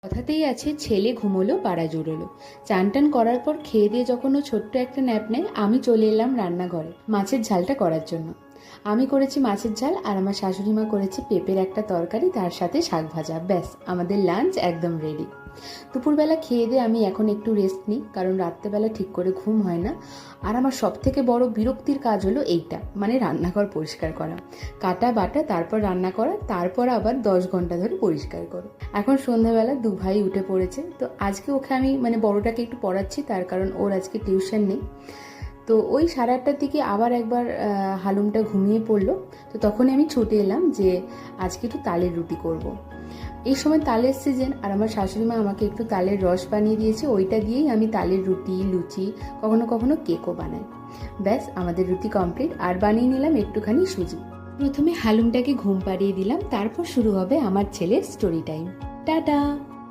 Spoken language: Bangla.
কথাতেই আছে, ছেলে ঘুমোলো পাড়া জুড়োলো। চান টান করার পর খেয়ে দিয়ে যখন ও ছোট্ট একটা ন্যাপ নেয়, আমি চলে এলাম রান্নাঘরে মাছের ঝালটা করার জন্য। আমি করেছি মাছের ঝাল, আর আমার শাশুড়ি মা করেছে পেঁপের একটা তরকারি, তার সাথে শাক ভাজা। ব্যাস, আমাদের লাঞ্চ একদম রেডি। দুপুরবেলা খেয়ে দিয়ে আমি এখন একটু রেস্ট নিই, কারণ রাত্রেবেলা ঠিক করে ঘুম হয় না। আর আমার সব থেকে বড় বিরক্তির কাজ হলো এইটা, মানে রান্নাঘর পরিষ্কার করা, কাটা বাটা, তারপর রান্না করা, তারপর আবার 10 ঘন্টা ধরে পরিষ্কার করো। এখন সন্ধ্যাবেলা দু ভাই উঠে পড়েছে, তো আজকে ওকে আমি মানে বড়টাকে একটু পড়াচ্ছি, তার কারণ ওর আজকে টিউশন নেই। তো ওই 8:30টার দিকে আবার একবার হালুমটা ঘুমিয়ে পড়লো। তো তখনই আমি ছুটে এলাম যে আজকে একটু তালের রুটি করব। এই সময় তালের সিজন, আর আমার শাশুড়ি মা আমাকে একটু তালের রস বানিয়ে দিয়েছে, ওইটা দিয়েই আমি তালের রুটি, লুচি, কখনো কখনো কেকও বানাই। ব্যাস, আমাদের রুটি কমপ্লিট। আর বানিয়ে নিলাম একটুখানি সুজি। প্রথমে হালুমটাকে ঘুম পাড়িয়ে দিলাম, তারপর শুরু হবে আমার ছেলের স্টোরি টাইম। টাটা।